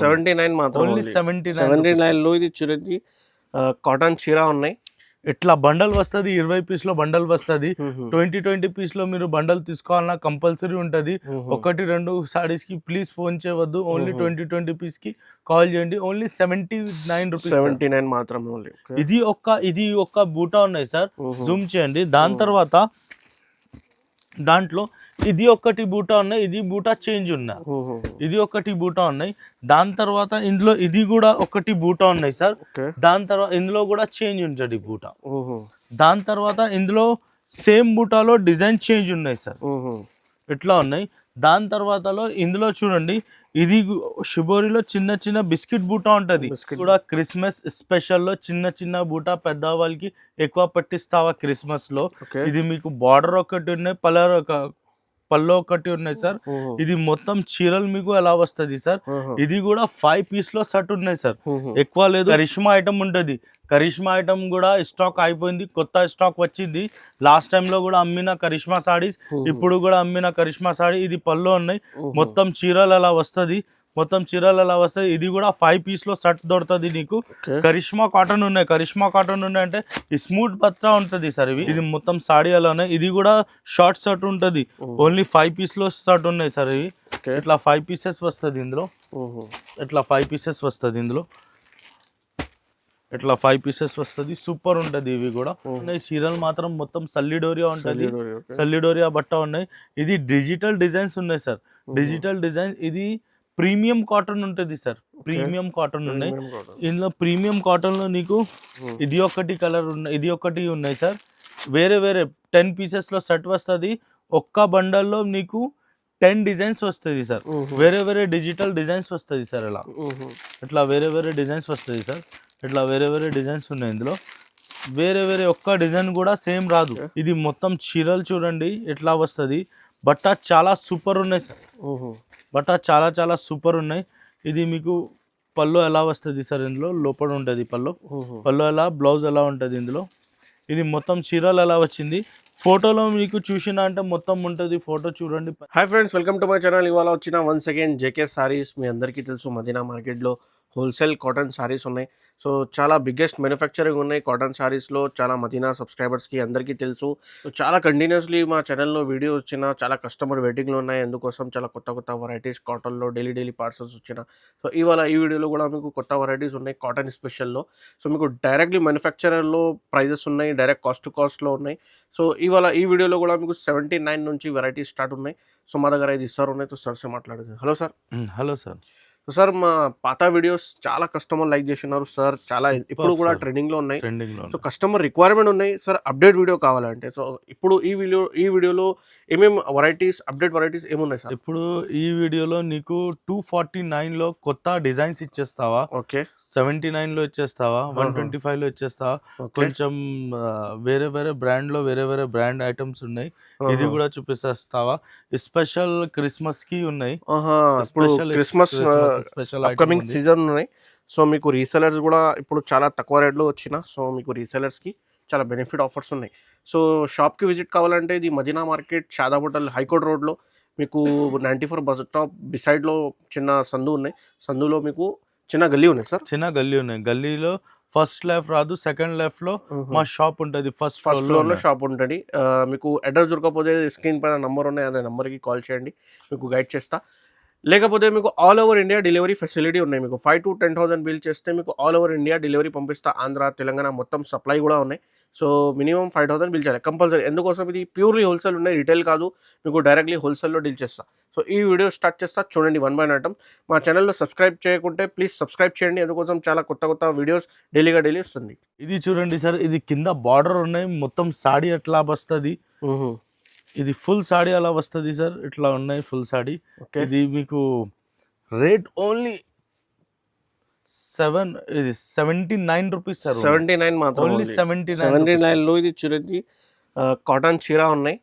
79 మాత్రం only only. 79 79 లో ఇది చూడండి కాటన్ చీర ఉన్నాయి. ఇట్లా బండల్ వస్తుంది 20 పీస్లో బండల్ వస్తుంది 20 పీస్లో మీరు బండల్ తీసుకోవాలన్నా కంపల్సరీ ఉంటుంది. ఒకటి రెండు సారీస్కి ప్లీజ్ ఫోన్ చేయవద్దు, ఓన్లీ 20 పీస్కి కాల్ చేయండి. ఓన్లీ 79 రూపీస్ 79 మాత్రమే only. ఇది ఒక్క బూటా ఉన్నాయి సార్, జూమ్ చేయండి. దాని తర్వాత దాంట్లో ఇది ఒకటి బూటా ఉన్నాయి, ఇది బూటా చేంజ్ ఉన్నాయి, ఇది ఒకటి బూటా ఉన్నాయి. దాని తర్వాత ఇందులో ఇది కూడా ఒకటి బూటా ఉన్నాయి సార్. దాని తర్వాత ఇందులో కూడా చేంజ్ ఉంటుంది బూటా. దాని తర్వాత ఇందులో సేమ్ బూటాలో డిజైన్ చేంజ్ ఉన్నాయి సార్, ఇట్లా ఉన్నాయి. దాని తర్వాతలో ఇందులో చూడండి ఇది షిబోరిలో చిన్న చిన్న బిస్కెట్ బూటా ఉంటుంది కూడా. క్రిస్మస్ స్పెషల్లో చిన్న చిన్న బూటా పెద్దవాళ్ళకి ఎక్కువ పట్టిస్తావా క్రిస్మస్ లో. ఇది మీకు బార్డర్ ఒకటి ఉన్నాయి, పల్లో ఒకటి ఉన్నాయి సార్. ఇది మొత్తం చీరలు మీకు ఎలా వస్తుంది సార్. ఇది కూడా 5 పీస్లో సెట్ ఉన్నాయి సార్, ఎక్కువ లేదు. కరిష్మా ఐటమ్ ఉంటుంది, కరిష్మా ఐటమ్ కూడా స్టాక్ అయిపోయింది, కొత్త స్టాక్ వచ్చింది. లాస్ట్ టైంలో కూడా అమ్మిన కరిష్మా సారీస్, ఇప్పుడు కూడా అమ్మిన కరిష్మా సారీ. ఇది పల్లో ఉన్నాయి, మొత్తం చీరలు ఎలా వస్తుంది, మొత్తం చీరలు ఎలా వస్తాయి. ఇది కూడా 5 పీస్లో సెట్ దొరుకుతుంది నీకు. కరిష్మా కాటన్ ఉన్నాయి, కరిష్మా కాటన్ ఉన్నాయి అంటే స్మూత్ బత్తా ఉంటుంది సార్. ఇది మొత్తం సాడీ అలానే. ఇది కూడా షార్ట్ షర్ట్ ఉంటుంది, ఓన్లీ 5 పీస్లో షర్ట్ ఉన్నాయి సార్. ఇవి ఇట్లా 5 పీసెస్ వస్తుంది ఇందులో, ఇట్లా 5 పీసెస్ వస్తుంది ఇందులో, ఇట్లా 5 పీసెస్ వస్తుంది. సూపర్ ఉంటుంది. ఇవి కూడా ఉన్నాయి. చీరలు మాత్రం మొత్తం సల్లిడోరియా ఉంటుంది, సల్లిడోరియా బట్ట ఉన్నాయి. ఇది డిజిటల్ డిజైన్స్ ఉన్నాయి సార్, డిజిటల్ డిజైన్. ఇది ప్రీమియం కాటన్ ఉంటుంది సార్, ప్రీమియం కాటన్ ఉన్నాయి. ఇందులో ప్రీమియం కాటన్లో నీకు ఇది ఒకటి కలర్ ఉన్నాయి, ఇది ఒకటి ఉన్నాయి సార్. వేరే వేరే 10 పీసెస్లో సెట్ వస్తుంది. ఒక్క బండల్లో నీకు 10 డిజైన్స్ వస్తుంది సార్. వేరే వేరే డిజిటల్ డిజైన్స్ వస్తుంది సార్. ఇలా ఇట్లా వేరే వేరే డిజైన్స్ వస్తుంది సార్. ఇట్లా వేరే వేరే డిజైన్స్ ఉన్నాయి ఇందులో. వేరే వేరే ఒక్క డిజైన్ కూడా సేమ్ రాదు. ఇది మొత్తం చీరలు చూడండి ఎట్లా వస్తుంది. బట్ట చాలా సూపర్ ఉన్నాయి సార్, బట్ట చాలా చాలా సూపర్ ఉన్నాయి. ఇది మీకు పళ్ళు ఎలా వస్తుంది సార్, ఇందులో లోపల ఉంటుంది పళ్ళు ఎలా, బ్లౌజ్ ఎలా ఉంటుంది ఇందులో. ఇది మొత్తం చీరలు ఎలా వచ్చింది. ఫోటోలో మీకు చూసినా అంటే మొత్తం ఉంటుంది, ఫోటో చూడండి. Hi friends, welcome to my channel. ఇవాళ వచ్చిన వన్స్ అగైన్ జేకే సారీస్. మీ అందరికీ తెలుసు మదీనా మార్కెట్లో హోల్సేల్ కాటన్ సారీస్ ఉన్నాయి. సో చాలా బిగ్గెస్ట్ మ్యానుఫ్యాక్చరింగ్ ఉన్నాయి కాటన్ సారీస్లో. చాలా మదీనా సబ్స్క్రైబర్స్కి అందరికీ తెలుసు. సో చాలా కంటిన్యూస్లీ మా ఛానల్లో వీడియో వచ్చిన, చాలా కస్టమర్ వెయిటింగ్లో ఉన్నాయి. అందుకోసం చాలా కొత్త కొత్త వెరైటీస్ కాటన్లో డైలీ పార్సల్స్ వచ్చిన. సో ఇవాళ ఈ వీడియోలో కూడా మీకు కొత్త వెరైటీస్ ఉన్నాయి కాటన్ స్పెషల్లో. సో మీకు డైరెక్ట్లీ మ్యానుఫ్యాక్చరర్లో ప్రైజెస్ ఉన్నాయి, డైరెక్ట్ కాస్ట్ టు కాస్ట్లో ఉన్నాయి. సో ఇవాళ ఈ వీడియోలో కూడా మీకు 79 నుంచి వెరైటీస్ స్టార్ట్ ఉన్నాయి. సో మా దగ్గర ఇది సార్ ఉన్నాయి, సో సార్సే మాట్లాడేది. Hello sir. Hello sir. So sir, మా పాత వీడియోస్ చాలా కస్టమర్ లైక్ చేస్తున్నారు సార్, చాలా ఇప్పుడు కూడా ట్రెండింగ్లో ఉన్నాయి. సో కస్టమర్ రిక్వైర్మెంట్ ఉన్నాయి సార్, అప్డేట్ వీడియో కావాలంటే. సో ఇప్పుడు ఈ వీడియోలో ఏమేమి వెరైటీస్, అప్డేట్ వెరైటీస్ ఏమున్నాయి సార్? ఇప్పుడు ఈ వీడియోలో నీకు 249లో కొత్త డిజైన్స్ ఇచ్చేస్తావా, ఓకే 79లో ఇచ్చేస్తావా, 125లో ఇచ్చేస్తావా. కొంచెం వేరే వేరే బ్రాండ్లో వేరే వేరే బ్రాండ్ ఐటమ్స్ ఉన్నాయి, ఇది కూడా చూపిస్తావా. స్పెషల్ క్రిస్మస్ కి ఉన్నాయి, క్రిస్మస్ స్పెషల్ అప్కమింగ్ సీజన్ ఉన్నాయి. సో మీకు రీసెలర్స్ కూడా ఇప్పుడు చాలా తక్కువ రేట్లో వచ్చిన. సో మీకు రీసెలర్స్కి చాలా బెనిఫిట్ ఆఫర్స్ ఉన్నాయి. సో షాప్కి విజిట్ కావాలంటే ఇది మదీనా మార్కెట్, షాదా హోటల్, హైకోర్ట్ రోడ్లో మీకు 94 బస్ స్టాప్ బిసైడ్లో చిన్న సందు ఉన్నాయి. సందులో మీకు చిన్న గల్లీ ఉన్నాయి సార్, చిన్న గల్లీ ఉన్నాయి. గల్లీలో ఫస్ట్ లెఫ్ట్ రాదు, సెకండ్ లెఫ్ట్ లో మా షాప్ ఉంటుంది. ఫస్ట్ ఫ్లోర్లో షాప్ ఉంటుంది. మీకు అడ్రస్ దొరకకపోతే స్క్రీన్ పైన నంబర్ ఉన్నాయి, అదే నెంబర్కి కాల్ చేయండి, మీకు గైడ్ చేస్తా. లేకపోతే మీకు all over India delivery facility ఉన్నాయి. మీకు 5,000 to 10,000 బిల్ చేస్తే మీకు ఆల్ ఓవర్ ఇండియా డెలివరీ పంపిస్తా. ఆంధ్ర, తెలంగాణ మొత్తం సప్లై కూడా ఉన్నాయి. సో మినిమం 5,000 బిల్ చేయాలి కంపల్సరీ. ఎందుకోసం ఇది ప్యూర్లీ హోల్సేల్ ఉన్నాయి, రిటైల్ కాదు. మీకు డైరెక్ట్లీ హోల్సేల్లో డీల్ చేస్తా. సో ఈ వీడియో స్టార్ట్ చేస్తా, చూడండి వన్ బై ఐటమ్. మా ఛానల్లో సబ్స్క్రైబ్ చేయకుంటే ప్లీజ్ సబ్స్క్రైబ్ చేయండి, ఎందుకోసం చాలా కొత్త వీడియోస్ డైలీ వస్తుంది. ఇది చూడండి సార్, ఇది కింద బార్డర్ ఉన్నాయి, మొత్తం సాడీ ఎట్లా వస్తుంది. ఇది ఫుల్ సాడీ అలా వస్తుంది సార్, ఇట్లా ఉన్నాయి ఫుల్ సాడీ. ఇది మీకు రేట్ ఓన్లీ 79 రూపీస్ సార్. 79 మాత్రం, ఓన్లీ 79లో ఇది చూడండి కాటన్ చీర ఉన్నాయి.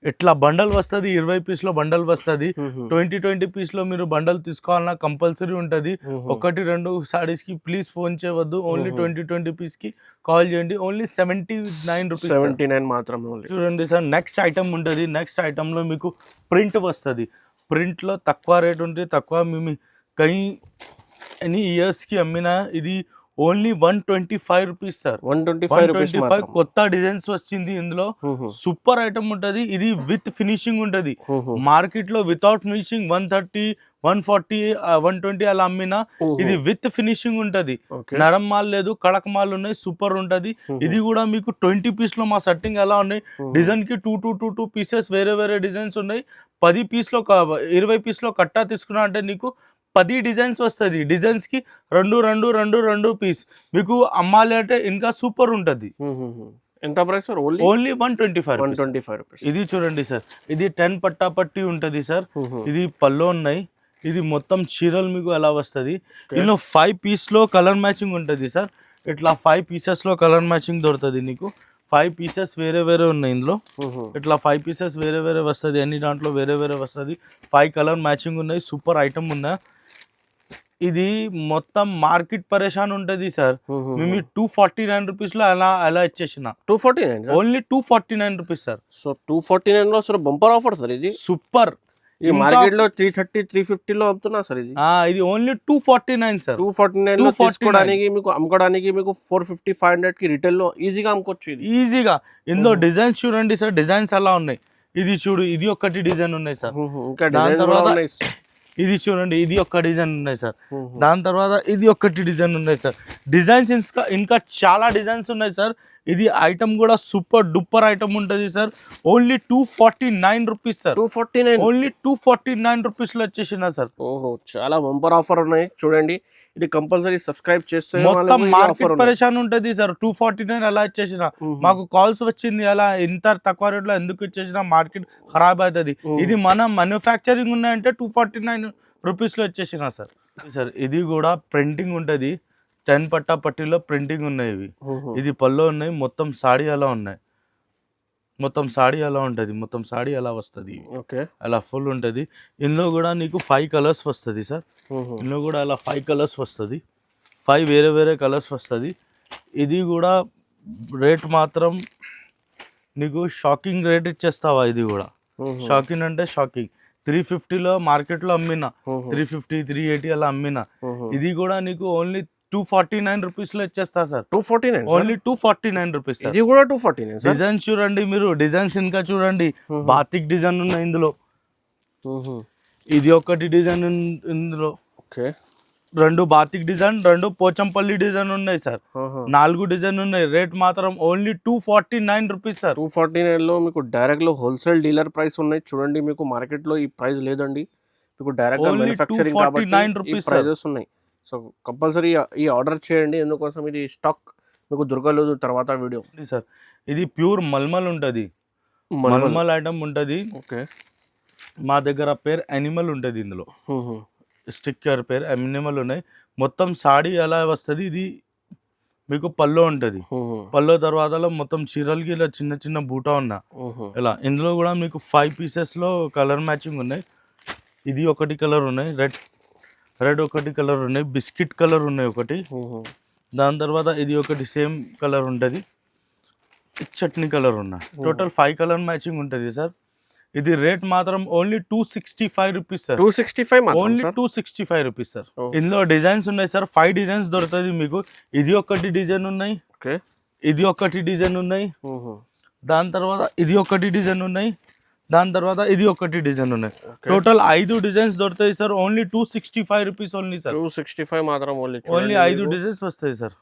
ఇట్లా బండల్ వస్తుంది, 20 పీస్లో బండల్ వస్తుంది. 20 పీస్లో మీరు బండల్ తీసుకోవాలన్నా కంపల్సరీ ఉంటుంది. ఒకటి రెండు సారీస్కి ప్లీజ్ ఫోన్ చేయవద్దు, ఓన్లీ 20 పీస్కి కాల్ చేయండి. ఓన్లీ 79 రూపీస్, 79 మాత్రం. చూడండి సార్, నెక్స్ట్ ఐటమ్ ఉంటుంది. నెక్స్ట్ ఐటమ్లో మీకు ప్రింట్ వస్తుంది. ప్రింట్లో తక్కువ రేట్ ఉంటుంది, తక్కువ మేము ఎనీ ఇయర్స్ కి అమ్మినా ఇది ఓన్లీ 125 రూపీస్ సార్. 125 రూపీస్ 125 కొత్త డిజైన్స్ వచ్చింది ఇందులో. సూపర్ ఐటమ్ ఉంటది. ఇది విత్ ఫినిషింగ్ ఉంటది. మార్కెట్ లో వితౌట్ ఫినిషింగ్ 130, 140, 120 అలా అమ్మినా ఇది విత్ ఫినిషింగ్ ఉంటది. నరం మాల్ లేదు, కడక్ మాల్ ఉన్నాయి. సూపర్ ఉంటది. ఇది కూడా మీకు 20 పీస్ లో మా సెట్టింగ్ ఎలా ఉన్నాయి. డిజైన్ కి 2 పీసెస్ వేరే వేరే డిజైన్స్ ఉన్నాయి. 10 పీస్ లో 20 పీస్ లో కట్టా తీసుకున్నా అంటే నీకు 10 డిజైన్స్ వస్తుంది. డిజైన్స్ కి 2 పీస్ మీకు అమ్మాలి అంటే ఇంకా సూపర్ ఉంటది. ఎంత ప్రైస్ సార్? Only 125 rupees. ఇది చూడండి సార్, ఇది 10 పట్టా పట్టి ఉంటది సార్. ఇది పళ్ళు ఉన్నాయి. ఇది మొత్తం చీరలు మీకు ఎలా వస్తుంది. ఇందులో 5 పీస్ లో కలర్ మ్యాచింగ్ ఉంటుంది సార్. ఇట్లా 5 పీసెస్ లో కలర్ మ్యాచింగ్ దొరుకుతుంది నీకు. 5 పీసెస్ వేరే వేరే ఉన్నాయి ఇందులో. ఇట్లా 5 పీసెస్ వేరే వేరే వస్తుంది. అన్ని దాంట్లో వేరే వేరే వస్తుంది. 5 కలర్ మ్యాచింగ్ ఉన్నాయి. సూపర్ ఐటమ్ ఉన్నాయి. ఇది మొత్తం మార్కెట్ పరేషాన్ ఉంటది సార్. మేము 249 రూపీస్ లో అలా ఇచ్చేసిన. 249 ఓన్లీ 249 రూపీస్ సార్. సో 249 లో అసలు బంపర్ ఆఫర్ సార్. ఇది సూపర్. ఈ మార్కెట్ లో 330, 350 లో అమ్ముతున్నా సార్. ఇది ఓన్లీ 249 సార్. 249 లో తీసుకోవడానికి మీకు అమ్ముకోవడానికి మీకు 450, 500 కి రిటైల్ లో ఈజీగా అమ్ముకోవచ్చు. ఇది ఈజీగా. ఇందులో డిజైన్స్ చూడండి సార్. డిజైన్స్ అలా ఉన్నాయి. ఇది చూడు, ఇది ఒక్కటి డిజైన్ ఉన్నాయి సార్. ఇంకా డిజైన్ కూడా ఉన్నాయి. ఇది చూడండి, ఇది ఒక్క డిజైన్ ఉన్నాయి సార్. దాని తర్వాత ఇది ఒక్కటి డిజైన్ ఉన్నాయి సార్. డిజైన్స్ ఇంకా చాలా డిజైన్స్ ఉన్నాయి సార్. ఇది ఐటమ్ కూడా సూపర్ డూపర్ ఐటమ్ ఉంటుంది sir. Only 249 rupees sir. 249 only 249 rupees లో వచ్చేసిన సార్. ఓహో, చాలా బంపర్ ఆఫర్ ఉన్నాయి చూడండి. ఇది కంపల్సరీ సబ్స్క్రైబ్ చేస్తే మొత్తం మార్కెట్ పరేషాన్ ఉంటుంది సార్. 249 అలా ఇచ్చేసిన. మాకు కాల్స్ వచ్చింది అలా ఇంత తక్కువ రేట్ లో ఎందుకు ఇచ్చేసిన, మార్కెట్ ఖరాబ్ అవుతుంది. ఇది మన మ్యానుఫ్యాక్చరింగ్ ఉన్నాయంటే 249 రూపీస్ లో వచ్చేసిన సార్. సార్ ఇది కూడా ప్రింటింగ్ ఉంటుంది. 10 పట్టా పట్టీలో ప్రింటింగ్ ఉన్నాయి ఇవి. ఇది పళ్ళు ఉన్నాయి. మొత్తం సాడీ అలా ఉన్నాయి. మొత్తం సాడీ అలా ఉంటుంది. మొత్తం సాడీ అలా వస్తుంది. అలా ఫుల్ ఉంటుంది. ఇందులో కూడా నీకు 5 కలర్స్ వస్తుంది సార్. ఇందులో కూడా అలా 5 కలర్స్ వస్తుంది. 5 వేరే వేరే కలర్స్ వస్తుంది. ఇది కూడా రేట్ మాత్రం నీకు షాకింగ్ రేట్ ఇచ్చేస్తావా. ఇది కూడా షాకింగ్ అంటే షాకింగ్. 350లో మార్కెట్లో అమ్మినా, 350, 380 అలా అమ్మినా. ఇది కూడా నీకు ఓన్లీ 249 రూపీస్ లో ఇచ్చేస్తా సార్. 249 only 249 rupees sir. ఇది కూడా 249. డిజైన్స్ చూడండి మీరు. డిజైన్స్ ఇంకా చూడండి. బాతిక్ డిజైన్ ఉన్నాయి ఇందులో. ఇది ఒకటి డిజైన్ ఇందులో. 2 బాతిక్ డిజైన్, 2 పోచంపల్లి డిజైన్ ఉన్నాయి సార్. 4 డిజైన్ ఉన్నాయి. రేట్ మాత్రం ఓన్లీ 249 రూపీస్ సార్. 249 లో మీకు డైరెక్ట్ లో హోల్సేల్ డీలర్ ప్రైస్ ఉన్నాయి చూడండి. మీకు మార్కెట్ లో ఈ ప్రైస్ లేదండి. మీకు డైరెక్ట్ మ్యానుఫ్యాక్చరింగ్ కాబట్టి ఈ ప్రైజెస్ ఉన్నాయి. సో కంపల్సరీ ఈ ఆర్డర్ చేయండి. ఎందుకోసం ఇది స్టాక్ మీకు దొరకలేదు తర్వాత వీడియో సార్. ఇది ప్యూర్ మల్మల్ ఉంటుంది. మల్మల్ ఐటమ్ ఉంటుంది. మా దగ్గర పేరు యానిమల్ ఉంటుంది. ఇందులో స్టిక్కర్ పేరు యానిమల్ ఉన్నాయి. మొత్తం సాడీ ఎలా వస్తుంది. ఇది మీకు పల్లో ఉంటుంది. పల్లో తర్వాత మొత్తం చీరలకి ఇలా చిన్న చిన్న బూటా ఉన్నా ఇలా. ఇందులో కూడా మీకు 5 పీసెస్ లో కలర్ మ్యాచింగ్ ఉన్నాయి. ఇది ఒకటి కలర్ ఉన్నాయి. రెడ్ ఒకటి కలర్ ఉన్నాయి. బిస్కెట్ కలర్ ఉన్నాయి ఒకటి. దాని తర్వాత ఇది ఒకటి సేమ్ కలర్ ఉంటుంది. చట్నీ కలర్ ఉన్నాయి. టోటల్ 5 కలర్ మ్యాచింగ్ ఉంటుంది సార్. ఇది రేట్ మాత్రం only 265 rupees sir. 265 only 265 rupees sir. ఇందులో డిజైన్స్ ఉన్నాయి సార్. 5 డిజైన్స్ దొరుకుతుంది మీకు. ఇది ఒకటి డిజైన్ ఉన్నాయి. ఇది ఒకటి డిజైన్ ఉన్నాయి. దాని తర్వాత ఇది ఒకటి డిజైన్ ఉన్నాయి. దాని తర్వాత ఇది ఒకటి డిజైన్ ఉన్నాయి. టోటల్ 5 డిజైన్స్ దొరుకుతాయి sir. Only 265 rupees only sir. 265 మాత్రం ఓన్లీ 5 డిజైన్స్ వస్తాయి సార్.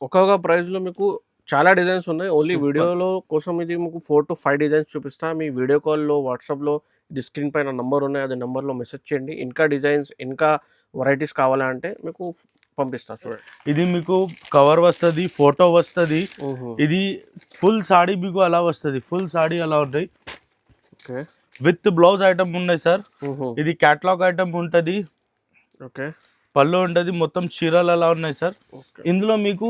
ఒక్కొక్క ప్రైస్ లో మీకు చాలా డిజైన్స్ ఉన్నాయి. ఓన్లీ వీడియోలో కోసం ఇది మీకు 4 to 5 డిజైన్స్ చూపిస్తా. మీ వీడియో కాల్లో వాట్సాప్లో ఇది స్క్రీన్ పైన నంబర్ ఉన్నాయి. అది నెంబర్లో మెసేజ్ చేయండి. ఇంకా డిజైన్స్ ఇంకా వెరైటీస్ కావాలంటే మీకు పంపిస్తా చూడండి. ఇది మీకు కవర్ వస్తుంది, ఫోటో వస్తుంది. ఇది ఫుల్ సాడీ మీకు అలా వస్తుంది. ఫుల్ సాడీ అలా ఉంటాయి. విత్ బ్లౌజ్ ఐటమ్ ఉన్నాయి సార్. ఇది క్యాటలాగ్ ఐటమ్ ఉంటుంది. పళ్ళు ఉంటుంది. మొత్తం చీరలు అలా ఉన్నాయి సార్. ఇందులో మీకు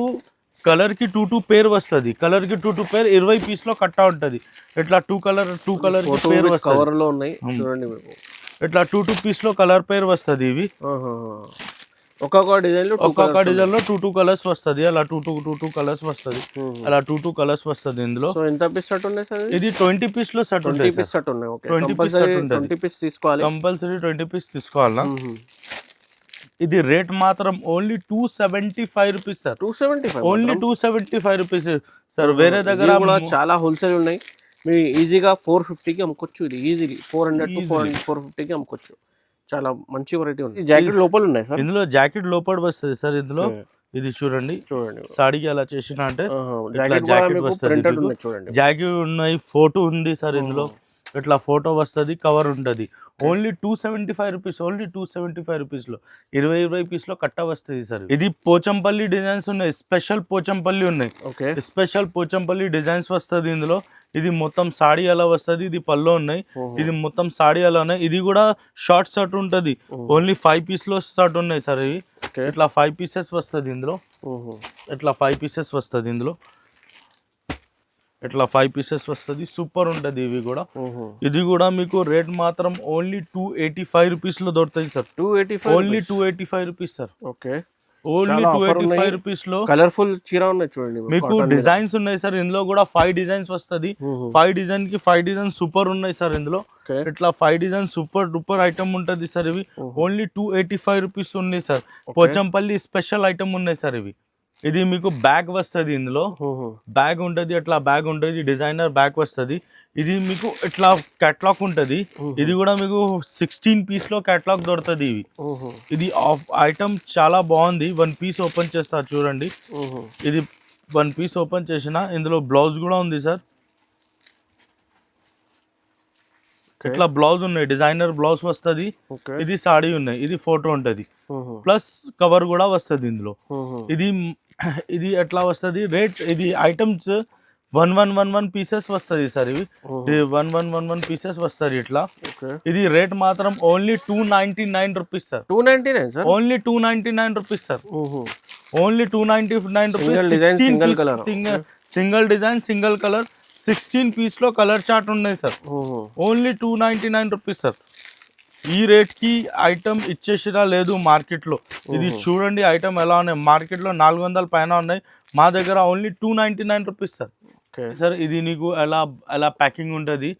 కలర్ కి 2 పేర్ వస్తుంది. కలర్ కి 2 పేర్ 20 పీస్ లో కట్టా ఉంటుంది. ఇట్లా 2 కలర్ పేర్ కవర్ లో ఉన్నాయి చూడండి. ఇట్లా 2 పీస్ లో కలర్ పేర్ వస్తుంది. ఇవి ఒక్కొక్క డిజైన్ లో 2 కలర్స్ వస్తుంది. అలా 2 కలర్స్ వస్తుంది. అలా 2 కలర్స్ వస్తుంది. ఇందులో ఎంత పీస్ సెట్ ఉన్నాయి సార్? ఇది 20 పీస్ లో సెట్ ఉంటుంది. 20 పీస్ తీసుకోవాలి. కంపల్సరీ 20 పీస్ తీసుకోవాలా. ఇది రేట్ మాత్రం only 275 rupees sir. 275 only 275 rupees sir. వేరే దగ్గర కూడా చాలా హోల్సేల్ ఉన్నాయి. మీరు ఈజీగా 450కి అమ్ముకోవచ్చు. ఇది ఈజీలీ 400 to 450కి అమ్ముకోవచ్చు. చాలా మంచి వెరైటీ ఉంది. జాకెట్ లోపల ఉన్నాయి సార్. ఇందులో జాకెట్ లోపల వస్తుంది సార్. ఇందులో ఇది చూడండి సాడీకి అలా చేసిన అంటే జాకెట్ వస్తుంది. జాకెట్ ఉన్నాయి, ఫోటో ఉంది సార్. ఇందులో ఇట్లా ఫోటో వస్తుంది, కవర్ ఉంటుంది. Only 275 rupees. ఓన్లీ 275 రూపీస్లో 20 పీస్లో కట్ట వస్తుంది సార్. ఇది పోచంపల్లి డిజైన్స్ ఉన్నాయి, స్పెషల్ పోచంపల్లి ఉన్నాయి. స్పెషల్ పోచంపల్లి డిజైన్స్ వస్తుంది ఇందులో. ఇది మొత్తం సాడీ అలా వస్తుంది. ఇది పల్లో ఉన్నాయి. ఇది మొత్తం సాడీ అలా ఉన్నాయి. ఇది కూడా షార్ట్ షర్ట్ ఉంటుంది. ఓన్లీ 5 పీస్లో షర్ట్ ఉన్నాయి సార్. ఇవి ఇట్లా 5 పీసెస్ వస్తుంది ఇందులో. ఇట్లా 5 పీసెస్ వస్తుంది ఇందులో. ఇట్లా 5 పీసెస్ వస్తుంది. సూపర్ ఉంటుంది ఇవి కూడా. ఇది కూడా మీకు రేట్ మాత్రం ఓన్లీ 285 రూపీస్లో దొరుకుతాయి sir. 285 only 285 rupees sir. Okay, only 285 rupees లో కలర్ఫుల్ చీర ఉన్నాయి చూడండి. మీకు డిజైన్స్ ఉన్నాయి సార్. ఇందులో కూడా 5 డిజైన్స్ వస్తుంది. 5 డిజైన్ కి 5 డిజైన్ సూపర్ ఉన్నాయి సార్ ఇందులో. ఇట్లా 5 డిజైన్ సూపర్ డూపర్ ఐటమ్ ఉంటుంది సార్. ఇవి ఓన్లీ 285 రూపీస్ ఉన్నాయి సార్. పోచంపల్లి స్పెషల్ ఐటమ్ ఉన్నాయి సార్ ఇవి. ఇది మీకు బ్యాగ్ వస్తుంది. ఇందులో బ్యాగ్ ఉంటుంది. అట్లా బ్యాగ్ ఉంటుంది, డిజైనర్ బ్యాగ్ వస్తుంది. ఇది మీకు ఇట్లా క్యాట్లాగ్ ఉంటుంది. ఇది కూడా మీకు 16 పీస్లో క్యాట్లాగ్ దొరుకుతుంది ఇవి. ఇది ఐటమ్ చాలా బాగుంది. 1 పీస్ ఓపెన్ చేస్తారు చూడండి. ఇది 1 పీస్ ఓపెన్ చేసిన ఇందులో బ్లౌజ్ కూడా ఉంది సార్. ఇట్లా బ్లౌజ్ ఉన్నాయి, డిజైనర్ బ్లౌజ్ వస్తుంది. ఇది సాడీ ఉన్నాయి. ఇది ఫోటో ఉంటుంది, ప్లస్ కవర్ కూడా వస్తుంది ఇందులో. ఇది ఎట్లా వస్తుంది రేట్. ఇది ఐటమ్స్ 1111 పీసెస్ వస్తుంది సార్. ఇవి 1111 పీసెస్ వస్తుంది ఇట్లా. ఇది రేట్ మాత్రం only 299 rupees sir. 299 sir. Only 299 rupees sir. Only 299 rupees. Single design single colour 16 పీస్లో కలర్ చార్ట్ ఉన్నాయి సార్. Only 299 rupees sir. ఈ రేట్కి ఐటమ్ ఇచ్చేసిరా లేదు మార్కెట్లో. ఇది చూడండి ఐటమ్ ఎలా ఉన్నాయి. మార్కెట్లో 400 పైన ఉన్నాయి. మా దగ్గర ఓన్లీ 299 రూపీస్ సార్. సార్ ఇది నీకు ఎలా ప్యాకింగ్ ఉంటుంది.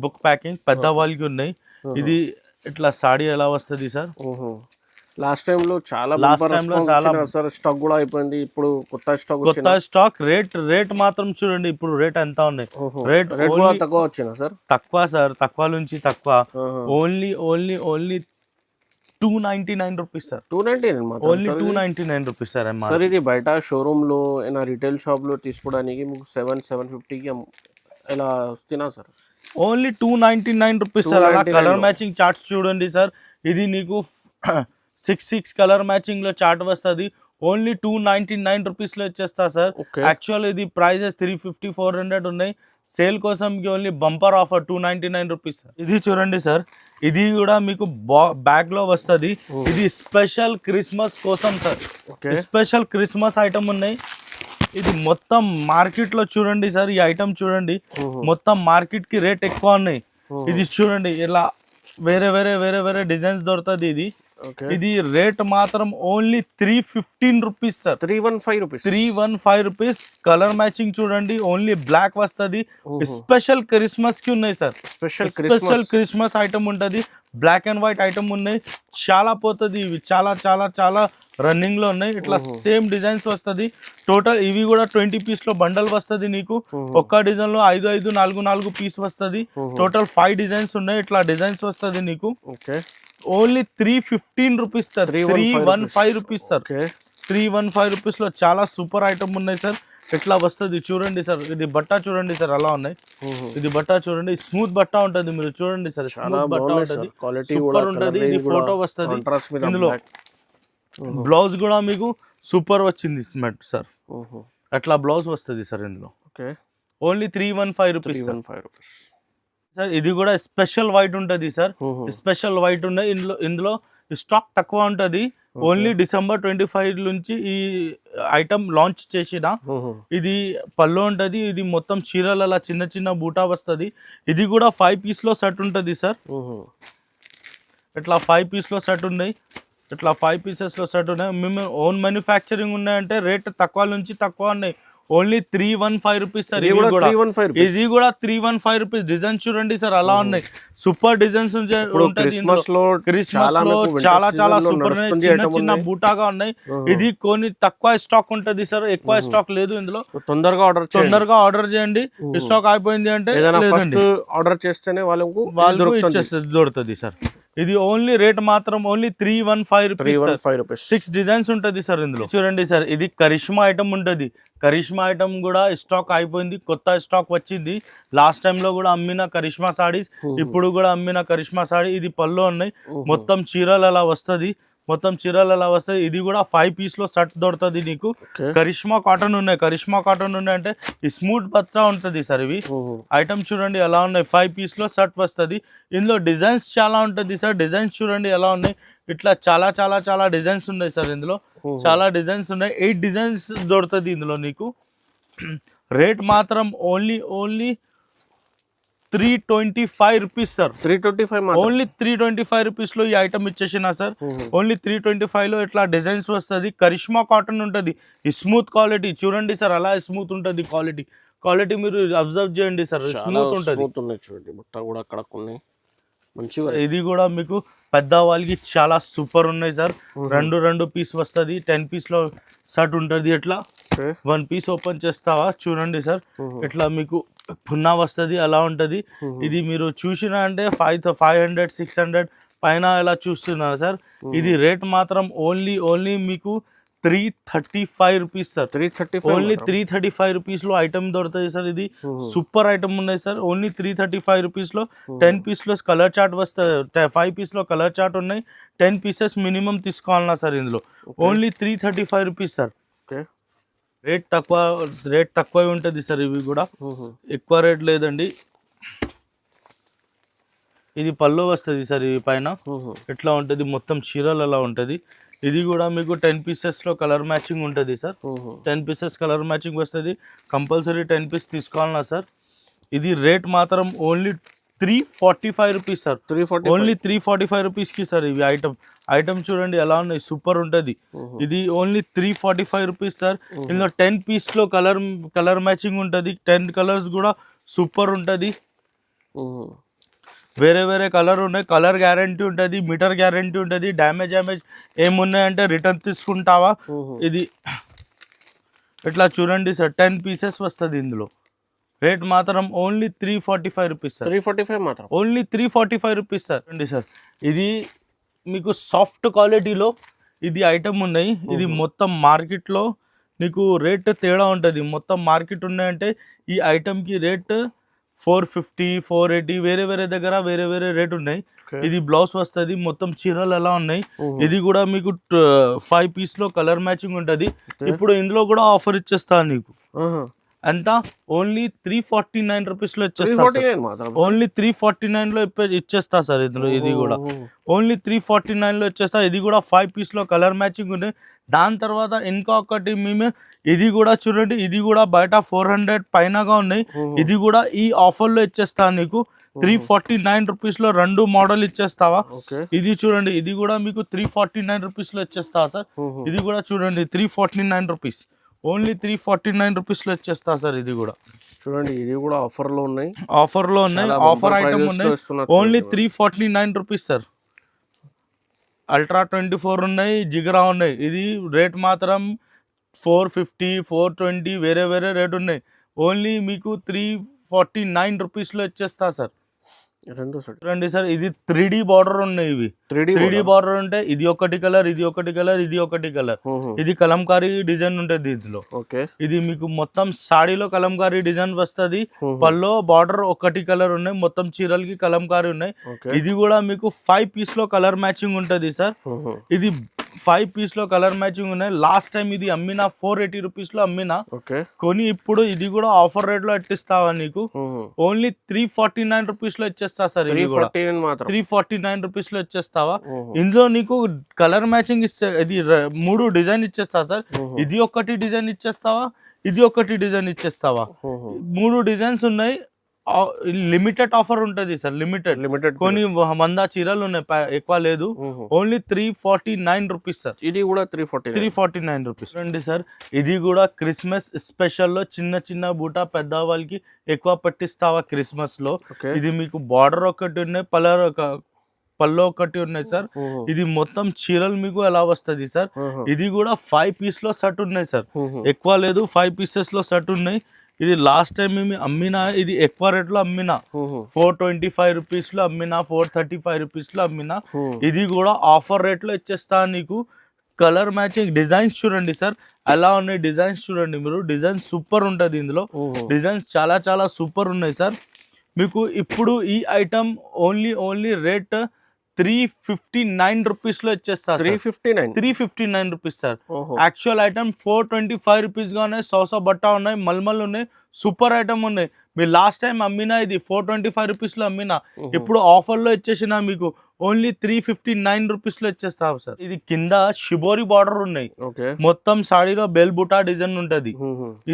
బుక్ ప్యాకింగ్ పెద్ద వాళ్ళకి ఉన్నాయి. ఇది ఇట్లా సాడీ ఎలా వస్తుంది సార్. లాస్ట్ టైం లో చాలా సార్ స్టాక్ కూడా అయిపోయింది. ఇప్పుడు కొత్త స్టాక్ రేట్ మాత్రం చూడండి. ఇప్పుడు రేట్ ఎంత ఉన్నాయి. రేట్ తక్కువ వచ్చినా సార్. తక్కువ సార్. తక్కువ నుంచి తక్కువ. Only 299 rupees sir. 299 only 299 rupees sir. Sir ఇది బయట షోరూమ్ లో రిటైల్ షాప్ లో తీసుకోవడానికి మీకు 750కి ఎలా వస్తున్నా సార్. Only 299 rupees sir. అలా కలర్ మ్యాచింగ్ చార్ట్స్ చూడండి సార్. ఇది నీకు 6 కలర్ మ్యాచింగ్ లో చార్ట్ వస్తుంది. ఓన్లీ 299 రూపీస్ లో ఇచ్చేస్తా సార్. యాక్చువల్ ఇది ప్రైజెస్ 350 400 ఉన్నాయి. సేల్ కోసం ఓన్లీ బంపర్ ఆఫర్ 299 రూపీస్. ఇది చూడండి సార్. ఇది కూడా మీకు బ్యాగ్ లో వస్తుంది. ఇది స్పెషల్ క్రిస్మస్ కోసం సార్. స్పెషల్ క్రిస్మస్ ఐటమ్ ఉన్నాయి. ఇది మొత్తం మార్కెట్ లో చూడండి సార్. ఈ ఐటమ్ చూడండి మొత్తం మార్కెట్ కి రేట్ ఎక్కువ ఉన్నాయి. ఇది చూడండి ఇలా వేరే డిజైన్స్ దొరుకుతుంది. ఇది రేట్ మాత్రం only 315 rupees sir. 315 rupees. Colour matching చూడండి. ఓన్లీ బ్లాక్ వస్తుంది. స్పెషల్ క్రిస్మస్ కి ఉన్నాయి సార్. స్పెషల్ క్రిస్మస్ ఐటమ్ ఉంటుంది. బ్లాక్ అండ్ వైట్ ఐటమ్ ఉన్నాయి. చాలా పోతుంది ఇవి. చాలా రన్నింగ్ లో ఉన్నాయి. ఇట్లా సేమ్ డిజైన్స్ వస్తుంది. టోటల్ ఇవి కూడా 20 పీస్ లో బండల్ వస్తుంది నీకు. ఒక్క డిజైన్ లో 5 4 పీస్ వస్తుంది. టోటల్ 5 డిజైన్స్ ఉన్నాయి. ఇట్లా డిజైన్స్ వస్తుంది నీకు. Only 315 rupees sir. 315 rupees sir. 315 rupees లో చాలా సూపర్ ఐటమ్ ఉన్నాయి సార్. ఇట్లా వస్తుంది చూడండి సార్. ఇది బట్ట చూడండి సార్ అలా ఉన్నాయి. ఇది బట్ట చూడండి. స్మూత్ బట్ట ఉంటుంది. మీరు చూడండి సార్. స్మూత్ బట్ట ఉంటుంది. సూపర్ ఉంటుంది. ఇది ఫోటో వస్తుంది ఇందులో. బ్లౌజ్ కూడా మీకు సూపర్ వచ్చింది సార్. అట్లా బ్లౌజ్ వస్తుంది సార్ ఇందులో. Only 315 rupees sir. ఇది కూడా స్పెషల్ వైట్ ఉంటుంది సార్. స్పెషల్ వైట్ ఉన్నాయి. ఇందులో స్టాక్ తక్కువ ఉంటుంది. ఓన్లీ December 25 నుంచి ఈ ఐటమ్ లాంచ్ చేసిన. ఇది పళ్ళు ఉంటుంది. ఇది మొత్తం చీరలు అలా చిన్న బూటా వస్తుంది. ఇది కూడా 5 పీస్లో సెట్ ఉంటుంది సార్. ఇట్లా 5 పీస్లో సెట్ ఉన్నాయి. ఇట్లా 5 పీసెస్లో సెట్ ఉన్నాయి. మేము ఓన్ మ్యానుఫ్యాక్చరింగ్ ఉన్నాయంటే రేట్ తక్కువ నుంచి తక్కువ ఉన్నాయి. Only 315 rupees sir. ఇది కూడా 315 రూపీస్. ఇది కూడా 315 రూపీస్. డిజైన్ చూడండి సార్ అలా ఉన్నాయి, సూపర్ డిజైన్స్ క్రిస్మస్ లో చాలా చాలా సూపర్ చిన్న చిన్న బూటాగా ఉన్నాయి. ఇది కొన్ని తక్కువ స్టాక్ ఉంటది సార్, ఎక్కువ స్టాక్ లేదు ఇందులో. తొందరగా ఆర్డర్ చేయండి, స్టాక్ అయిపోయింది అంటే ఫస్ట్ ఆర్డర్ చేస్తేనే వాళ్ళకు దొరుకుతుంది సార్. ఇది ఓన్లీ రేట్ మాత్రం ఓన్లీ 315 రూపీస్. 6 డిజైన్స్ ఉంటది సార్ ఇందులో. చూడండి సార్ ఇది కరిష్మా ఐటమ్ ఉంటది. కరిష్మా ఐటమ్ కూడా స్టాక్ అయిపోయింది, కొత్త స్టాక్ వచ్చింది. లాస్ట్ టైం లో కూడా అమ్మిన కరిష్మా సారీస్, ఇప్పుడు కూడా అమ్మిన కరిష్మా సారీ. ఇది పళ్ళు ఉన్నాయి, మొత్తం చీరలు అలా వస్తుంది, ఇది కూడా 5 పీస్ లో సెట్ దొరుకుతుంది నీకు. కరిష్మా కాటన్ ఉన్నాయి అంటే స్మూత్ బత్తా ఉంటది సార్. ఇవి ఐటమ్ చూడండి ఎలా ఉన్నాయి, 5 పీస్ లో సెట్ వస్తుంది. ఇందులో డిజైన్స్ చాలా ఉంటది సార్. డిజైన్స్ చూడండి ఎలా ఉన్నాయి, ఇట్లా చాలా చాలా చాలా డిజైన్స్ ఉన్నాయి సార్. ఇందులో చాలా డిజైన్స్ ఉన్నాయి, 8 డిజైన్స్ దొరుకుతుంది ఇందులో నీకు. రేట్ మాత్రం only 325 rupees sir. 325 only 325 rupees లో ఈ ఐటమ్ ఇచ్చేసిన సార్. ఓన్లీ 325 లో ఇట్లా డిజైన్స్ వస్తుంది. కరిష్మా కాటన్ ఉంటుంది, స్మూత్ క్వాలిటీ చూడండి సార్, అలా స్మూత్ ఉంటుంది క్వాలిటీ మీరు అబ్జర్వ్ చేయండి సార్, స్మూత్ ఉంటుంది. చూడండి మొత్తం కూడా అక్కడ కొన్ని మంచి. ఇది కూడా మీకు పెద్ద వాళ్ళకి చాలా సూపర్ ఉన్నాయి సార్. రెండు పీస్ వస్తుంది, 10 పీస్ లో షర్ట్ ఉంటుంది. ఎట్లా 1 పీస్ ఓపెన్ చేస్తావా చూడండి సార్, ఇట్లా మీకు పున్నా వస్తుంది, అలా ఉంటుంది. ఇది మీరు చూసినా అంటే 500 600 పైన ఇలా చూస్తున్నారు సార్. ఇది రేట్ మాత్రం ఓన్లీ మీకు 335 రూపీస్ సార్. ఓన్లీ 335 రూపీస్ లో ఐటమ్ దొరుకుతుంది సార్. ఇది సూపర్ ఐటమ్ ఉన్నాయి సార్. ఓన్లీ 335 రూపీస్ లో 10 పీస్ లో కలర్ చార్ట్ వస్తుంది, 5 పీస్ లో కలర్ చార్ట్ ఉన్నాయి. 10 పీసెస్ మినిమం తీసుకోవాలన్నా సార్ ఇందులో. Only 335 rupees sir. రేట్ తక్కువ ఉంటుంది సార్. ఇవి కూడా ఎక్కువ రేట్ లేదండి. ఇది పళ్ళు వస్తుంది సార్. ఇవి పైన ఎట్లా ఉంటుంది, మొత్తం చీరలు అలా ఉంటుంది. ఇది కూడా మీకు 10 పీసెస్ లో కలర్ మ్యాచింగ్ ఉంటుంది సార్. 10 పీసెస్ కలర్ మ్యాచింగ్ వస్తుంది, కంపల్సరీ 10 పీస్ తీసుకోవాలన్నా సార్. ఇది రేట్ మాత్రం only 345 rupees sir. Only 345 rupees కి సార్. ఇవి ఐటమ్ చూడండి ఎలా ఉన్నాయి, సూపర్ ఉంటుంది. ఇది ఓన్లీ 345 రూపీస్ సార్. ఇందులో 10 పీస్ లో కలర్ మ్యాచింగ్ ఉంటుంది, 10 కలర్స్ కూడా సూపర్ ఉంటుంది. వేరే కలర్ ఉన్నాయి, కలర్ గ్యారంటీ ఉంటుంది, మీటర్ గ్యారంటీ ఉంటుంది. డ్యామేజ్ ఏమున్నాయంటే రిటర్న్ తీసుకుంటావా. ఇది ఇట్లా చూడండి సార్, 10 పీసెస్ వస్తుంది ఇందులో. రేట్ మాత్రం ఓన్లీ 345 రూపీస్ సార్. 345 మాత్రం ఓన్లీ 345 రూపీస్ సార్. అండి సార్ ఇది మీకు సాఫ్ట్ క్వాలిటీలో ఇది ఐటమ్ ఉన్నాయి. ఇది మొత్తం మార్కెట్లో నీకు రేట్ తేడా ఉంటుంది. మొత్తం మార్కెట్ ఉన్నాయంటే ఈ ఐటమ్కి రేట్ 450 480 వేరే దగ్గర వేరే రేట్ ఉన్నాయి. ఇది బ్లౌజ్ వస్తుంది, మొత్తం చీరలు ఎలా ఉన్నాయి. ఇది కూడా మీకు 5 పీస్ లో కలర్ మ్యాచింగ్ ఉంటుంది. ఇప్పుడు ఇందులో కూడా ఆఫర్ ఇచ్చేస్తాను నీకు. ఎంత ఓన్లీ 349 రూపీస్ లో ఇచ్చేస్తా. ఓన్లీ 349 లో ఇచ్చేస్తా సార్ ఇందులో. ఇది కూడా ఓన్లీ 349 లో ఇచ్చేస్తా. ఇది కూడా 5 పీస్ లో కలర్ మ్యాచింగ్ ఉన్నాయి. దాని తర్వాత ఇంకా ఒకటి మేము ఇది కూడా చూడండి, ఇది కూడా బయట 400 పైనగా ఉన్నాయి. ఇది కూడా ఈ ఆఫర్ లో ఇచ్చేస్తా నీకు. 349 రూపీస్ లో 2 మోడల్ ఇచ్చేస్తావా. ఇది చూడండి, ఇది కూడా మీకు 349 రూపీస్ లో ఇచ్చేస్తా సార్. ఇది కూడా చూడండి 349 రూపీస్. ఓన్లీ 349 రూపీస్ లో ఇచ్చేస్తా సార్. ఇది కూడా చూడండి, ఇది కూడా ఆఫర్ లో ఉన్నాయి. ఆఫర్ ఐటమ్ ఉన్నాయి. Only 349 rupees sir. అల్ట్రా 24 ఉన్నాయి, జిగరా ఉన్నాయి. ఇది రేట్ మాత్రం 450 420 వేరే రేట్ ఉన్నాయి. ఓన్లీ మీకు 349 రూపీస్ లో ఇచ్చేస్తా సార్. రండి సార్, ఇది 3D బార్డర్ ఉన్నాయి. ఇవి 3D బార్డర్ ఉంటే ఇది ఒకటి కలర్, ఇది ఒకటి కలర్, ఇది ఒకటి కలర్. ఇది కలంకారీ డిజైన్ ఉంటుంది ఇందులో. ఇది మీకు మొత్తం సాడీలో కలంకారీ డిజైన్ వస్తుంది. పల్లో బార్డర్ ఒకటి కలర్ ఉన్నాయి, మొత్తం చీరలకి కలంకారీ ఉన్నాయి. ఇది కూడా మీకు 5 పీస్ లో కలర్ మ్యాచింగ్ ఉంటుంది సార్. ఇది 5 పీస్ లో కలర్ మ్యాచింగ్ ఉన్నాయి. లాస్ట్ టైం ఇది అమ్మిన 480 రూపీస్ లో అమ్మినా కొని, ఇప్పుడు ఇది కూడా ఆఫర్ రేట్ లో ఇట్టిస్తావా నీకు. ఓన్లీ 349 రూపీస్ లో ఇచ్చేస్తా సార్. ఇది కూడా 349 రూపీస్ లో ఇచ్చేస్తావా. ఇందులో నీకు కలర్ మ్యాచింగ్ ఇస్తే ఇది 3 డిజైన్ ఇచ్చేస్తా సార్. ఇది ఒకటి డిజైన్ ఇచ్చేస్తావా, ఇది ఒకటి డిజైన్ ఇచ్చేస్తావా. 3 డిజైన్స్ ఉన్నాయి. లిమిటెడ్ ఆఫర్ ఉంటుంది సార్, లిమిటెడ్ కొన్ని 100 చీరలు ఉన్నాయి, ఎక్కువ లేదు. Only 349 rupees sir. ఇది కూడా 349 రూపీస్ అండి సార్. ఇది కూడా క్రిస్మస్ స్పెషల్ లో చిన్న చిన్న బూట పెద్దవాళ్ళకి ఎక్కువ పట్టిస్తావా క్రిస్మస్ లో. ఇది మీకు బార్డర్ ఒకటి ఉన్నాయి, పళ్ళు ఒకటి ఉన్నాయి సార్. ఇది మొత్తం చీరలు మీకు ఎలా వస్తుంది సార్. ఇది కూడా 5 పీస్ లో సెట్ ఉన్నాయి సార్, ఎక్కువ లేదు, 5 పీసెస్ లో సెట్ ఉన్నాయి. ఇది లాస్ట్ టైం మేము అమ్మినా, ఇది ఎక్కువ రేట్ లో అమ్మినా, 425 రూపీస్ లో అమ్మినా, 435 రూపీస్ లో అమ్మినా. ఇది కూడా ఆఫర్ రేట్ లో ఇచ్చేస్తా నీకు. కలర్ మ్యాచింగ్ డిజైన్స్ చూడండి సార్, ఎలా ఉన్నాయి డిజైన్స్ చూడండి మీరు. డిజైన్ సూపర్ ఉంటుంది ఇందులో, డిజైన్స్ చాలా చాలా సూపర్ ఉన్నాయి సార్. మీకు ఇప్పుడు ఈ ఐటమ్ ఓన్లీ రేట్ 359 రూపీస్ లో ఇచ్చేస్తారు. 359 rupees sir. Actual item 425 rupees గా ఉన్నాయి. సోసా బట్ట ఉన్నాయి, మల్మల్ ఉన్నాయి, సూపర్ ఐటమ్ ఉన్నాయి. మీరు లాస్ట్ టైం అమ్మినా ఇది 425 రూపీస్ లో అమ్మినా, ఇప్పుడు ఆఫర్ లో ఇచ్చేసిన మీకు ఓన్లీ 359 రూపీస్ లో ఇచ్చేస్తాం సార్. ఇది కింద షిబోరి బార్డర్ ఉన్నాయి, మొత్తం సాడీలో బెల్ బుటా డిజైన్ ఉంటది.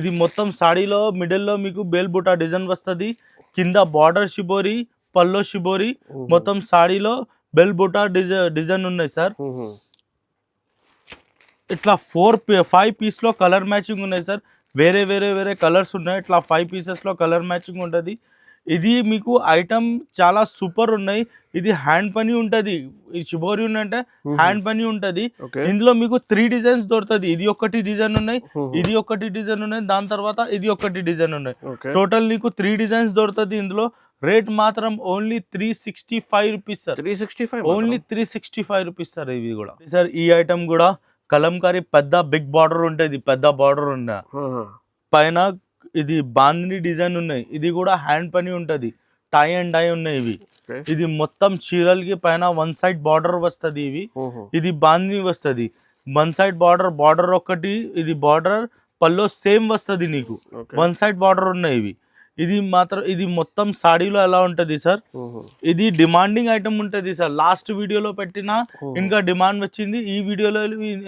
ఇది మొత్తం సాడీలో మిడిల్ లో మీకు బెల్ బుటా డిజైన్ వస్తుంది. కింద బార్డర్ షిబోరి, పల్లో షిబోరి, మొత్తం సాడీలో బెల్ బుటా డిజైన్ ఉన్నాయి సార్. ఇట్లా 5 పీస్ లో కలర్ మ్యాచింగ్ ఉన్నాయి సార్. వేరే కలర్స్ ఉన్నాయి. ఇట్లా 5 పీసెస్ లో కలర్ మ్యాచింగ్ ఉంటుంది. ఇది మీకు ఐటమ్ చాలా సూపర్ ఉన్నాయి. ఇది హ్యాండ్ పని ఉంటది. ఈ షిబోరి అంటే హ్యాండ్ పని ఉంటది. ఇందులో మీకు 3 డిజైన్స్ దొరుకుతుంది. ఇది ఒకటి డిజైన్ ఉన్నాయి, ఇది ఒకటి డిజైన్ ఉన్నాయి, దాని తర్వాత ఇది ఒకటి డిజైన్ ఉన్నాయి. టోటల్ నీకు 3 డిజైన్స్ దొరుకుతుంది ఇందులో. రేట్ మాత్రం only 365 rupees sir. 365 only 365 rupees sir. ఇవి కూడా సార్, ఈ ఐటమ్ కూడా కలంకారీ పెద్ద బిగ్ బార్డర్ ఉంటుంది, పెద్ద బార్డర్ ఉన్న పైన ఇది బాందిని డిజైన్ ఉన్నాయి. ఇది కూడా హ్యాండ్ పని ఉంటది, టై అండ్ డై ఉన్నాయి ఇవి. ఇది మొత్తం చీరలకి పైన 1 సైడ్ బార్డర్ వస్తుంది. ఇవి ఇది బాందిని వస్తుంది. 1 సైడ్ బార్డర్ ఒకటి, ఇది బార్డర్ పల్లో సేమ్ వస్తుంది నీకు. 1 సైడ్ బార్డర్ ఉన్నాయి ఇవి. ఇది మొత్తం సాడీలో ఎలా ఉంటది సార్. ఇది డిమాండింగ్ ఐటమ్ ఉంటది సార్. లాస్ట్ వీడియోలో పెట్టినా ఇంకా డిమాండ్ వచ్చింది, ఈ వీడియోలో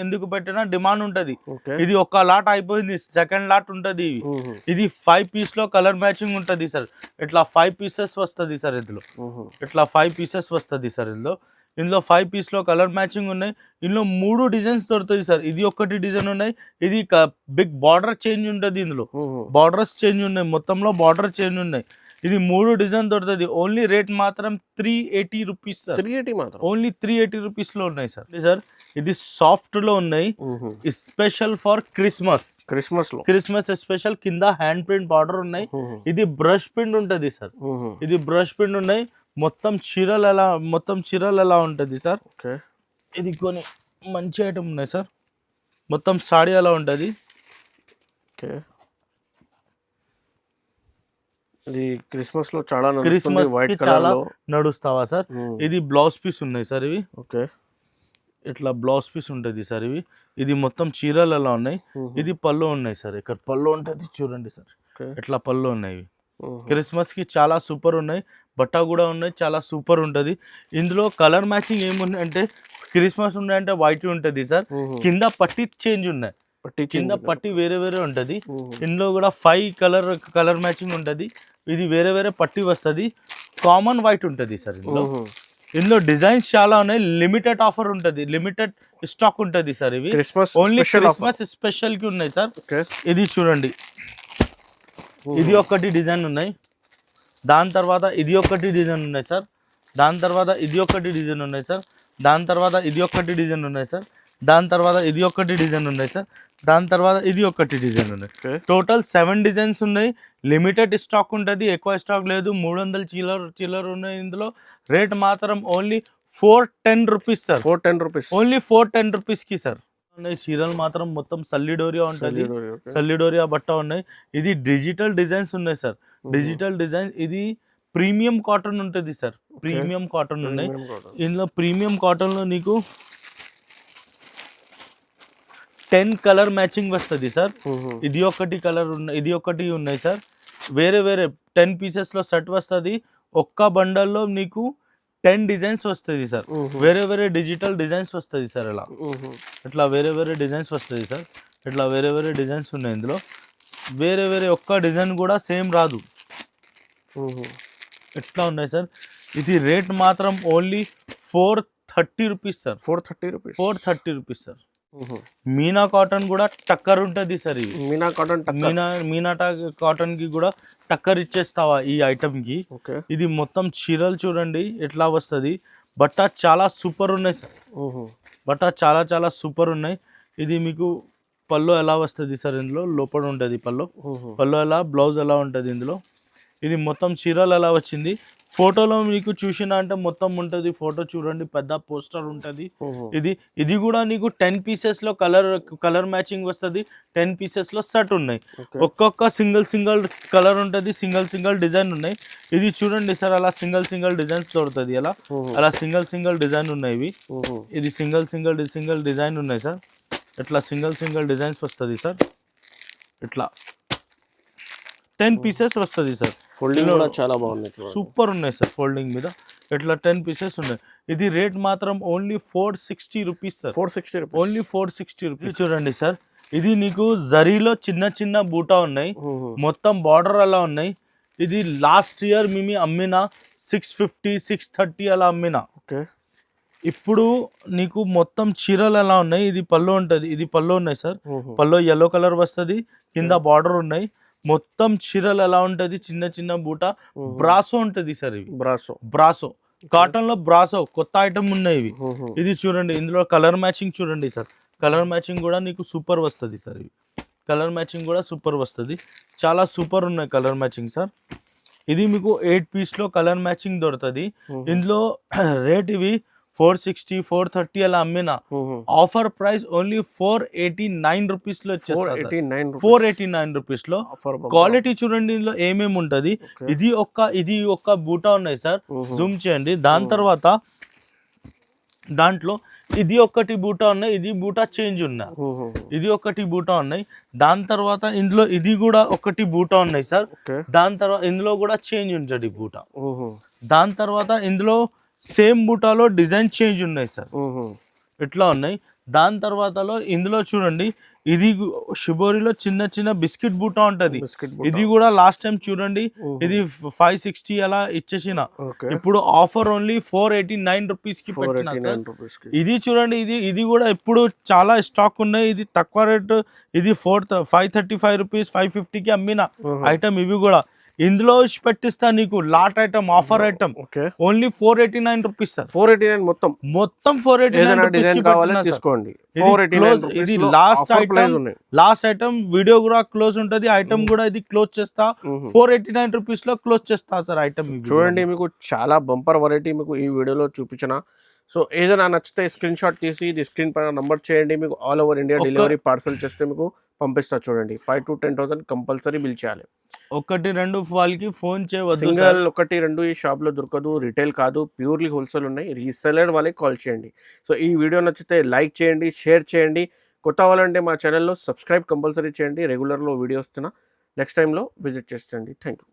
ఎందుకు పెట్టినా డిమాండ్ ఉంటది. ఇది ఒక లాట్ అయిపోయింది, సెకండ్ లాట్ ఉంటది. ఇది 5 పీస్ లో కలర్ మ్యాచింగ్ ఉంటది సార్. ఇట్లా 5 పీసెస్ వస్తుంది సార్ ఇందులో. ఇట్లా 5 పీసెస్ వస్తుంది సార్ ఇందులో 5 పీస్ లో కలర్ మ్యాచింగ్ ఉన్నాయి. ఇందులో 3 డిజైన్స్ దొరుకుతాయి సార్. ఇది ఒకటి డిజైన్ ఉన్నాయి. ఇది బిగ్ బార్డర్ చేంజ్ ఉంటుంది. ఇందులో బార్డర్స్ చేంజ్ ఉన్నాయి, మొత్తంలో బార్డర్ చేంజ్ ఉన్నాయి. ఇది 3 డిజైన్ దొరుకుతుంది. ఓన్లీ రేట్ మాత్రం 380 రూపీస్ సార్. 380 మాత్రం, ఓన్లీ 380 రూపీస్ లో ఉన్నాయి సార్. సార్ ఇది సాఫ్ట్ లో ఉన్నాయి, స్పెషల్ ఫర్ క్రిస్మస్ స్పెషల్. కింద హ్యాండ్ ప్రింట్ బార్డర్ ఉన్నాయి. ఇది బ్రష్ ప్రింట్ ఉంటది సార్. ఇది బ్రష్ ప్రింట్ ఉన్నాయి. మొత్తం చీరలు ఎలా ఉంటుంది సార్. ఇది కొన్ని మంచి ఐటమ్ ఉన్నాయి సార్. మొత్తం సాడీ ఎలా ఉంటుంది. ఇది క్రిస్మస్ లో చాలా నడుస్తావా సార్. ఇది బ్లౌజ్ పీస్ ఉన్నాయి సార్ ఇవి. ఇట్లా బ్లౌజ్ పీస్ ఉంటుంది సార్ ఇవి. ఇది మొత్తం చీరలు ఎలా ఉన్నాయి. ఇది పళ్ళు ఉన్నాయి సార్. ఇక్కడ పళ్ళు ఉంటుంది చూడండి సార్. ఇట్లా పళ్ళు ఉన్నాయి ఇవి. క్రిస్మస్ కి చాలా సూపర్ ఉన్నాయి. బట్ట కూడా ఉన్నాయి, చాలా సూపర్ ఉంటుంది. ఇందులో కలర్ మ్యాచింగ్ ఏముంది అంటే, క్రిస్మస్ ఉన్నాయంటే వైట్ ఉంటుంది సార్. కింద పట్టి చేంజ్ ఉన్నాయి, కింద పట్టి వేరే ఉంటది. ఇందులో కూడా 5 కలర్ మ్యాచింగ్ ఉంటది. ఇది వేరే పట్టి వస్తుంది. కామన్ వైట్ ఉంటుంది సార్ ఇందులో డిజైన్స్ చాలా ఉన్నాయి. లిమిటెడ్ ఆఫర్ ఉంటుంది, లిమిటెడ్ స్టాక్ ఉంటుంది సార్. ఇవి ఓన్లీ క్రిస్మస్ స్పెషల్ కి ఉన్నాయి సార్. ఇది చూడండి, ఇది ఒకటి డిజైన్ ఉన్నాయి. దాని తర్వాత ఇది ఒకటి డిజైన్ ఉన్నాయి సార్. దాని తర్వాత ఇది ఒకటి డిజైన్ ఉన్నాయి సార్. దాని తర్వాత ఇది ఒకటి డిజైన్ ఉన్నాయి సార్. దాని తర్వాత ఇది ఒకటి డిజైన్ ఉన్నాయి సార్. దాని తర్వాత ఇది ఒకటి డిజైన్ ఉన్నాయి. టోటల్ 7 డిజైన్స్ ఉన్నాయి. లిమిటెడ్ స్టాక్ ఉంటుంది, ఎక్కువ స్టాక్ లేదు. 300 చిల్లర ఉన్నాయి ఇందులో. రేట్ మాత్రం only 410 rupees sir. 410 rupees, only 410 rupees కి సార్. చీరలు మాత్రం మొత్తం సల్లిడోరియా ఉంటుంది, సల్లిడోరియా బట్ట ఉన్నాయి. ఇది డిజిటల్ డిజైన్స్ ఉన్నాయి సార్. Digital design. ఇది ప్రీమియం కాటన్ ఉంటుంది సార్. ప్రీమియం కాటన్ ఉన్నాయి ఇందులో. ప్రీమియం కాటన్ లో నీకు 10 కలర్ మ్యాచింగ్ వస్తుంది సార్. ఇది ఒకటి కలర్ ఉన్నాయి, ఇది ఒకటి ఉన్నాయి సార్. వేరే 10 పీసెస్ లో సెట్ వస్తుంది. ఒక్క బండల్లో నీకు 10 డిజైన్స్ వస్తుంది సార్. వేరే డిజిటల్ డిజైన్స్ వస్తుంది సార్. ఇలా ఇట్లా వేరే డిజైన్స్ వస్తుంది సార్. ఇట్లా వేరే డిజైన్స్ ఉన్నాయి ఇందులో. వేరే ఒక్క డిజైన్ కూడా సేమ్ రాదు. ఎట్లా ఉన్నాయి సార్. ఇది రేట్ మాత్రం only 430 rupees sir. 430 rupees. 430 rupees sir. Meena cotton కూడా టక్కర్ ఉంటుంది సార్. ఇవి మీనా కాటన్ మీనా కాటన్ కి కూడా టక్కర్ ఇచ్చేస్తావా ఈ ఐటమ్ కి. ఇది మొత్తం చీరలు చూడండి ఎట్లా వస్తుంది. బట్ట చాలా సూపర్ ఉన్నాయి సార్. బట్ట చాలా చాలా సూపర్ ఉన్నాయి. ఇది మీకు పళ్ళు ఎలా వస్తుంది సార్. ఇందులో లోపల ఉంటుంది పళ్ళు ఎలా, బ్లౌజ్ ఎలా ఉంటుంది ఇందులో. ఇది మొత్తం చీరలు ఎలా వచ్చింది. ఫోటోలో మీకు చూసినా అంటే మొత్తం ఉంటుంది. ఫోటో చూడండి పెద్ద పోస్టర్ ఉంటుంది. ఇది కూడా నీకు 10 పీసెస్ లో కలర్ మ్యాచింగ్ వస్తుంది. 10 పీసెస్ లో సెట్ ఉన్నాయి. ఒక్కొక్క సింగిల్ కలర్ ఉంటుంది. సింగిల్ డిజైన్ ఉన్నాయి. ఇది చూడండి సార్ అలా సింగిల్ డిజైన్స్ దొరుకుతుంది. అలా సింగిల్ డిజైన్ ఉన్నాయి ఇవి. ఇది సింగిల్ డిజైన్ ఉన్నాయి సార్. ఇట్లా సింగిల్ డిజైన్స్ వస్తుంది సార్. ఇట్లా 10 పీసెస్ వస్తుంది సార్. ఫోల్డింగ్ కూడా చాలా బాగుంది. సూపర్ ఉన్నాయి సార్. ఫోల్డింగ్ మీద ఇట్లా 10 పీసెస్ ఉన్నాయి. ఇది రేట్ మాత్రం only 460 rupees sir. 460 rupees. Only 460 rupees. చూడండి సార్. ఇది నీకు జరీలో చిన్న బూటా ఉన్నాయి. మొత్తం బార్డర్ అలా ఉన్నాయి. ఇది లాస్ట్ ఇయర్ మేము అమ్మిన 650 630 అలా అమ్మిన. ఇప్పుడు నీకు మొత్తం చీరలు ఎలా ఉన్నాయి. ఇది పళ్ళు ఉంటుంది. ఇది పళ్ళు ఉన్నాయి సార్. పళ్ళు yellow కలర్ వస్తుంది. కింద బార్డర్ ఉన్నాయి. మొత్తం చీరలు ఎలా ఉంటుంది. చిన్న బూట బ్రాసో ఉంటుంది సార్. ఇవి బ్రాసో కాటన్ లో బ్రాసో కొత్త ఐటమ్ ఉన్నాయి ఇవి. ఇది చూడండి ఇందులో కలర్ మ్యాచింగ్ చూడండి సార్. కలర్ మ్యాచింగ్ కూడా నీకు సూపర్ వస్తుంది సార్. ఇవి కలర్ మ్యాచింగ్ కూడా సూపర్ వస్తుంది. చాలా సూపర్ ఉన్నాయి కలర్ మ్యాచింగ్ సార్. ఇది మీకు 8 పీస్ లో కలర్ మ్యాచింగ్ దొరుకుతుంది. ఇందులో రేట్ ఇవి 460 430 అలా అమ్మిన. ఆఫర్ ప్రైస్ ఓన్లీ 489 రూపీస్ లో వచ్చేస్తుంది. 489 రూపీస్ లో. క్వాలిటీ చూడండి ఇందులో ఏమేమి ఉంటది. ఇది ఒక్క బూటా ఉన్నాయి సార్. జూమ్ చేయండి. దాని తర్వాత దాంట్లో ఇది ఒకటి బూటా ఉన్నాయి. ఇది బూటా చేంజ్ ఉన్నాయి. ఇది ఒకటి బూటా ఉన్నాయి. దాని తర్వాత ఇందులో ఇది కూడా ఒకటి బూటా ఉన్నాయి సార్. దాని తర్వాత ఇందులో కూడా చేంజ్ ఉంటుంది బూటా. దాని తర్వాత ఇందులో సేమ్ బూటాలో డిజైన్ చేంజ్ ఉన్నాయి సార్. ఇట్లా ఉన్నాయి. దాని తర్వాతలో ఇందులో చూడండి ఇది షిబోరిలో చిన్న బిస్కెట్ బూటా ఉంటది. ఇది కూడా లాస్ట్ టైం చూడండి ఇది 560 అలా ఇచ్చేసిన. ఇప్పుడు ఆఫర్ ఓన్లీ 489 రూపీస్ కి పెట్టిన. ఇది చూడండి ఇది కూడా ఇప్పుడు చాలా స్టాక్ ఉన్నాయి. ఇది తక్కువ రేట్. ఇది 535 రూపీస్ 550 కి అమ్మిన ఐటమ్. ఇవి కూడా ఇందులో పెట్టిస్తా నీకు lot item offer item only 489 rupees sir. 489 మొత్తం 489 తీసుకోండి. ఇది లాస్ట్ ఐటమ్ వీడియో కూడా క్లోజ్ ఉంటది. ఐటమ్ కూడా ఇది క్లోజ్ చేస్తా 489 రూపీస్ లో క్లోజ్ చేస్తా సార్. ఐటమ్ చూడండి మీకు చాలా బంపర్ వెరైటీ మీకు ఈ వీడియోలో చూపించిన. సో ఏదైనా నచ్చితే స్క్రీన్ షాట్ తీసి ఇది స్క్రీన్ పైన నంబర్ చేయండి. మీకు all over India delivery parcel చేస్తే మీకు పంపిస్తా. చూడండి 5 to 10,000 కంపల్సరీ బిల్ చేయాలి. 1-2 వాళ్ళకి ఫోన్ చేయవద్దు. సింగల్ 1-2 ఈ షాప్ లో దొరకదు. రిటైల్ కాదు, ప్యూర్లీ హోల్సేల్ ఉన్నాయి. రీసెలర్ వాళ్ళకి కాల్ చేయండి. సో ఈ వీడియో నచ్చితే లైక్ చేయండి, షేర్ చేయండి. కొత్త వాళ్ళంటే మా ఛానల్లో సబ్స్క్రైబ్ కంపల్సరీ చేయండి. రెగ్యులర్లో వీడియోస్ నెక్స్ట్ టైంలో విజిట్ చేయండి. Thank you.